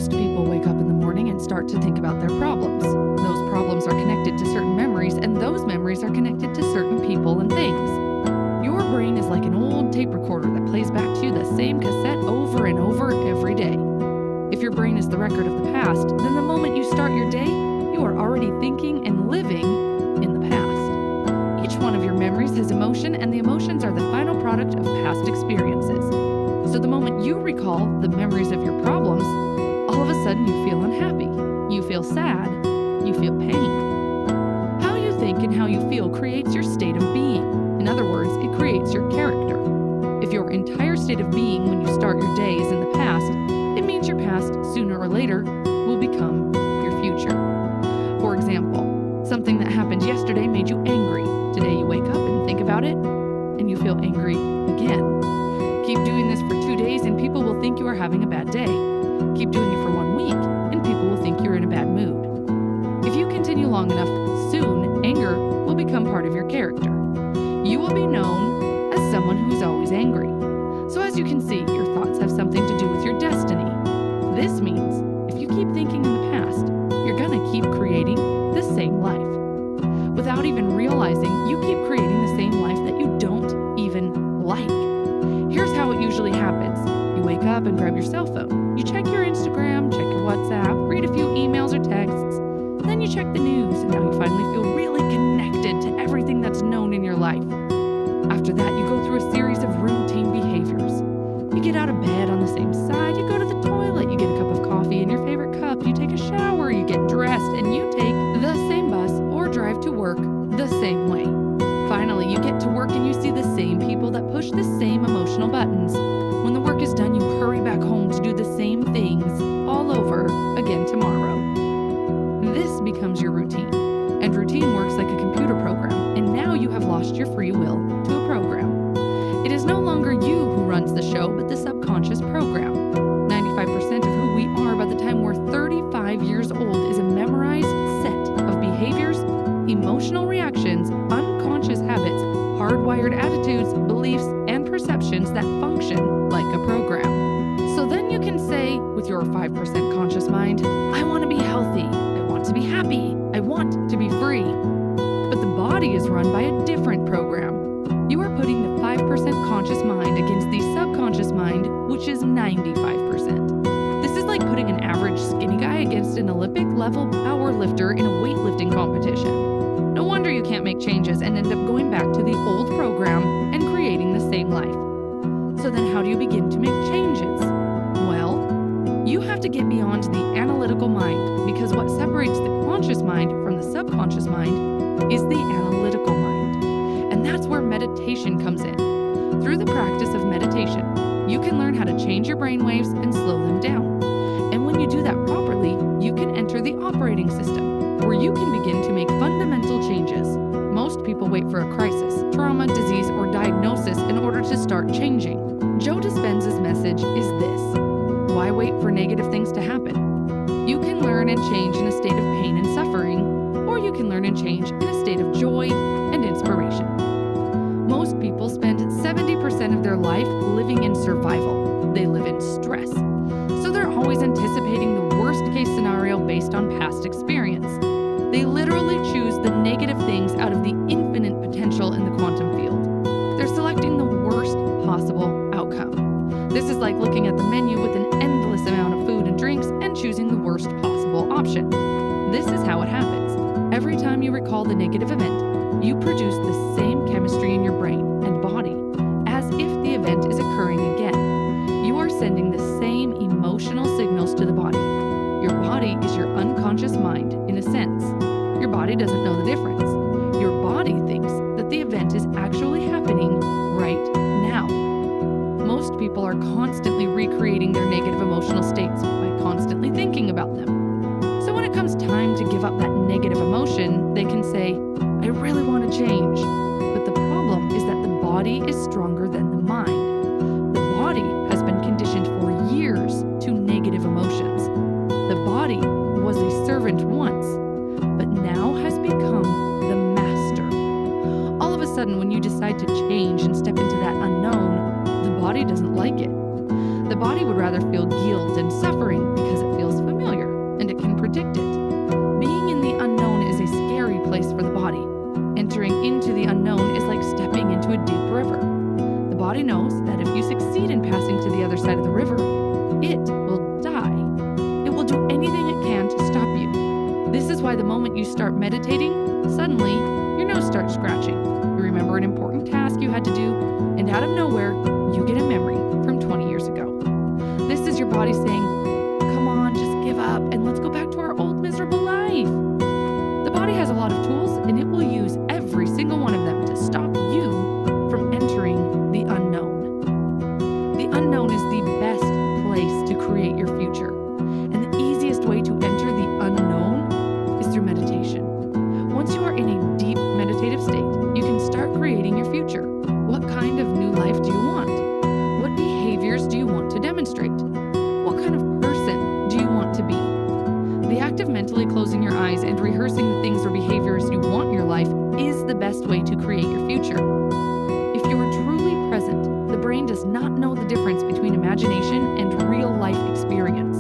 Most people wake up in the morning and start to think about their problems. Those problems are connected to certain memories, and those memories are connected to certain people and things. Your brain is like an old tape recorder that plays back to you the same cassette over and over every day. If your brain is the record of the past, then the moment you start your day, you are already thinking and living in the past. Each one of your memories has emotion, and the emotions are the final product of past experiences. So the moment you recall the memories of your problems, all of a sudden you feel unhappy, you feel sad, you feel pain. How you think and how you feel creates your state of being. In other words, it creates your character. If your entire state of being when you start your day is in the past, it means your past, sooner or later, will become your future. For example, something that happened yesterday made you angry. Today you wake up and think about it, and you feel angry again. Keep doing this for 2 days and people will think you are having a bad day. Keep doing it for 1 week and people will think you're in a bad mood. If you continue long enough, soon anger will become part of your character. You will be known as someone who is always angry. So as you can see, your thoughts have something to do with your destiny. This means if you keep thinking in the past, you're gonna keep creating the same life. Without even realizing, you keep creating the same life that you don't even like. Here's how it usually happens. You wake up and grab your cell phone. You check your Instagram, check your WhatsApp, read a few emails or texts. Then you check the news, and now you finally feel really connected to everything that's known in your life. After that, you go through a series of routine behaviors. You get out of bed on the same side, you go to the toilet, you get a cup of coffee in your favorite cup, you take a shower, you get dressed, and you take the same bus or drive to work the same way. Finally, you get to work and you see the same people that push the same emotional buttons. When the work is done, you hurry back home to do the same things all over again tomorrow. This becomes your routine, and routine works like a computer program, and now you have lost your free will to a program. It is no longer you who runs the show, but the subconscious program. 95% of who we are by the time we're 35 years old is a memorized set of behaviors, emotional reactions, unconscious habits, hardwired attitudes, beliefs, and perceptions that function like a program. So then you can say, with your 5% conscious mind, I want to be healthy, I want to be happy, I want to be free. But the body is run by a different program. You are putting the 5% conscious mind against the subconscious mind, which is 95%. This is like putting an average skinny guy against an Olympic-level power lifter in a weightlifting competition. No wonder you can't make changes and end up going back to the old program and creating the same life. So then how do you begin to make changes? Well, you have to get beyond the analytical mind, because what separates the conscious mind from the subconscious mind is the analytical mind. And that's where meditation comes in. Through the practice of meditation, you can learn how to change your brainwaves and slow them down. And when you do that properly, you can enter the operating system, where you can begin to make fundamental changes. Most people wait for a crisis, trauma, disease, or diagnosis in order to start changing. Joe Dispenza's message is this: why wait for negative things to happen? You can learn and change in a state of pain and suffering, or you can learn and change in a state of joy and inspiration. Most people spend 70% of their life living in survival. They live in stress. So they're always anticipating the worst case scenario based on past experience. They literally choose the negative things out of the infinite potential in the quantum field. They're selecting the worst possible outcome. This is like looking at the menu with an endless amount of food and drinks and choosing the worst possible option. This is how it happens. Every time you recall the negative event, you produce the same chemistry in your brain and body as if the event is occurring again. You are sending the same emotional signals to the body. Your body is your unconscious mind, in a sense. Your body doesn't know the difference. Your body thinks that the event is actually happening right now. Most people are constantly recreating their negative emotional states by constantly thinking about them. So when it comes time to give up that negative emotion, they can say, I really want to change. But the problem is that the body is stronger than the mind. The body has been conditioned for years to negative emotions. The body was a servant once, but now has become the master. All of a sudden, when you decide to change and step into that unknown, the body doesn't like it. The body would rather feel guilt and suffering because it feels why the moment you start meditating, suddenly your nose starts scratching. You remember an important task you had to do, and out of nowhere, you get a memory from 20 years ago. This is your body saying, come on, just give up and let's go back to our old miserable life. The body has a lot of tools, and it will use every single one of them to stop you from entering the unknown. The unknown is the best place to create your future. And the easiest way to enter the unknown is through meditation. Once you are in a deep meditative state, you can start creating your future. What kind of new life do you want? What behaviors do you want to demonstrate? What kind of person do you want to be? The act of mentally closing your eyes and rehearsing the things or behaviors you want in your life is the best way to create your future. If you are truly present, the brain does not know the difference between imagination and real life experience.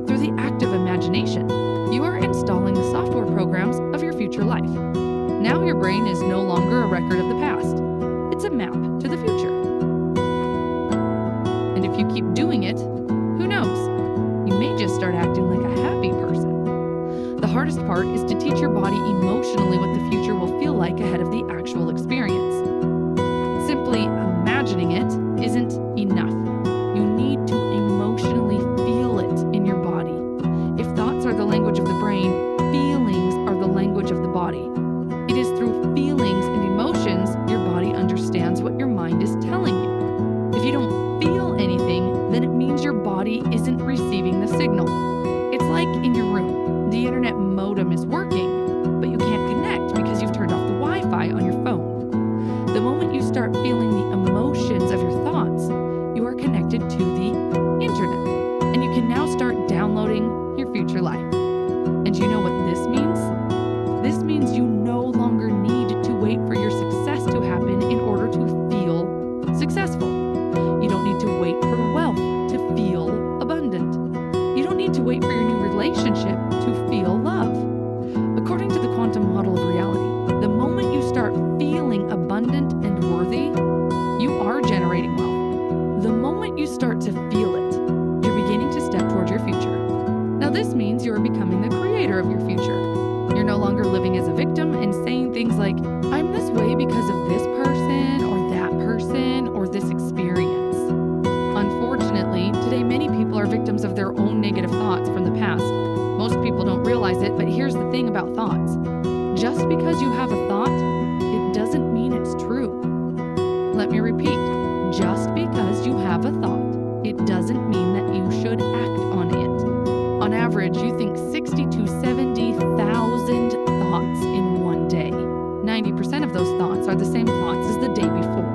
Through the act of imagination, you are installing the software programs of your future life. Now your brain is no longer a record of the past. It's a map to the future. And if you keep doing it, who knows? You may just start acting like a happy person. The hardest part is to teach your body emotionally what the future will feel like ahead of the actual experience. Simply imagining it isn't enough. You need to emotionally feel it in your body. If thoughts are the language of the brain, feelings are the language of the body. It is through feelings and emotions your body understands what your mind is telling you. If you don't feel anything, then it means your body isn't receiving the signal. It's like in your room. The internet modem is working, but you can't connect because you've turned off the Wi-Fi on your phone. The moment you start feeling the emotions of your thoughts, you are connected to the internet, and you can now start downloading your future life. And you know what this means? This means you no longer need to wait for your success to happen in order to feel successful. You don't need to wait for wealth to feel abundant. You don't need to wait for your new relationship to feel love. According to the quantum model of reality, the moment you start feeling abundant and worthy, you are generating wealth. The moment you start to feel it, you're beginning to step towards your future. Now this means you are becoming the creator of your future. You're no longer living as a victim and saying things like, I'm this way because of this person or that person or this experience. Unfortunately, today many people are victims of their own negative thoughts from the past. Most people don't realize it, but here's the thing about thoughts. Just because you have a thought, it doesn't mean it's true. Let me repeat. Just because you have a thought, it doesn't mean that you should act on it. On average, you think 60 to 70,000 thoughts in one day. 90% of those thoughts are the same thoughts as the day before.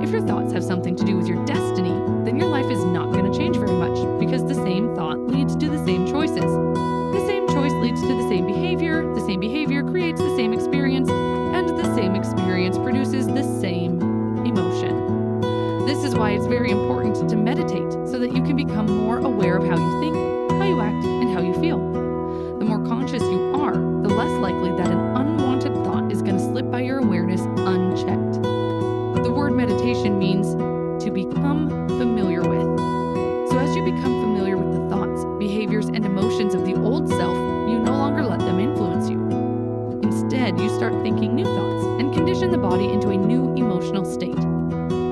If your thoughts have something to do with your destiny, then your life is not going to change very much because the same thought leads to the same choices. The same choice leads to the same behavior creates the same experience, and the same experience produces the same emotion. This is why it's very important to meditate so that you can become more aware of how you think, how you act, and how you feel. The more conscious you are, the less likely that an unwanted thought is going to slip by your awareness unchecked. The word meditation means to become familiar with. So as you become familiar with the thoughts, behaviors, and emotions of the old self, you no longer let them influence you. Instead, you start thinking new thoughts and condition the body into a new emotional state.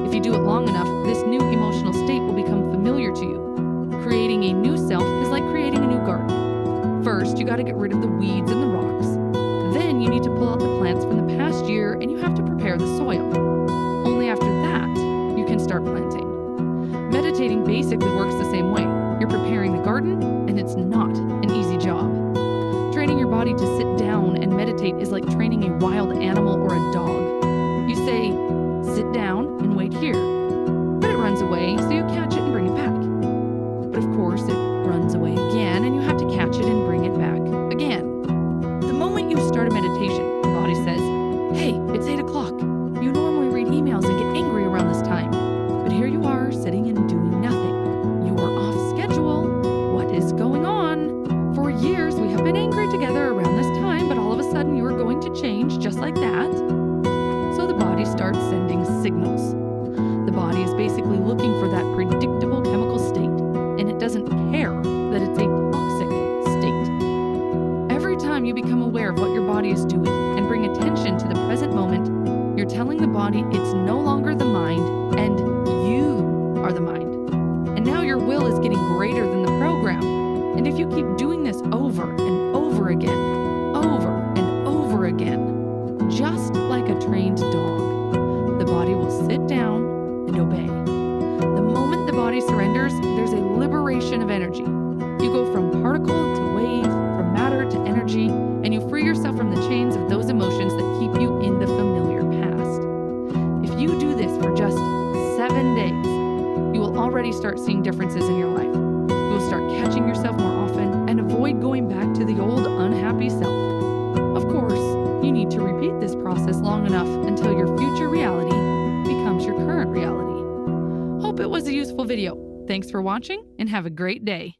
If you do it long enough, this new emotional state will become familiar to you. Creating a new self is like creating a new garden. First, you got to get rid of the weeds and the rocks. Then you need to pull out the plants from the past year and you have to prepare the soil. Only after that, you can start planting. Meditating basically works the same way. You're preparing the garden, and it's not an easy job. Training your body to sit down and meditate is like training a wild animal or a dog. You say, sit down and wait here. But it runs away, so you catch it and bring it back. But of course, it runs away again, and you have to catch it and bring it back again. The moment you start a meditation, the body says, hey, it's 8 o'clock. You normally read emails and get angry around this time. But here you are, sitting and doing nothing. You are off schedule. What is going on? For years, we have been angry together around this time, but all of a sudden you are going to change just like that. So the body starts sending signals. The body is basically looking for that predictable chemical state, and it doesn't care that it's a toxic state. Every time time you become aware of what your body is doing and bring attention to the present moment, you're telling the body it's no longer the mind and you are the mind. And now your will is getting greater than the program. And if you keep doing this over and over again, just like a trained dog, the body will sit down and obey. The moment the body surrenders, there's a liberation of energy. You go from particle to wave, from matter to energy, and you free yourself from the chains of those emotions that keep you in the familiar past. If you do this for just 7 days, you will already start seeing differences in your life. You will start catching yourself more often and avoid going back to the old unhappy self. Of course, you need to repeat this process long enough until your future reality becomes your current reality. Hope it was a useful video. Thanks for watching and have a great day.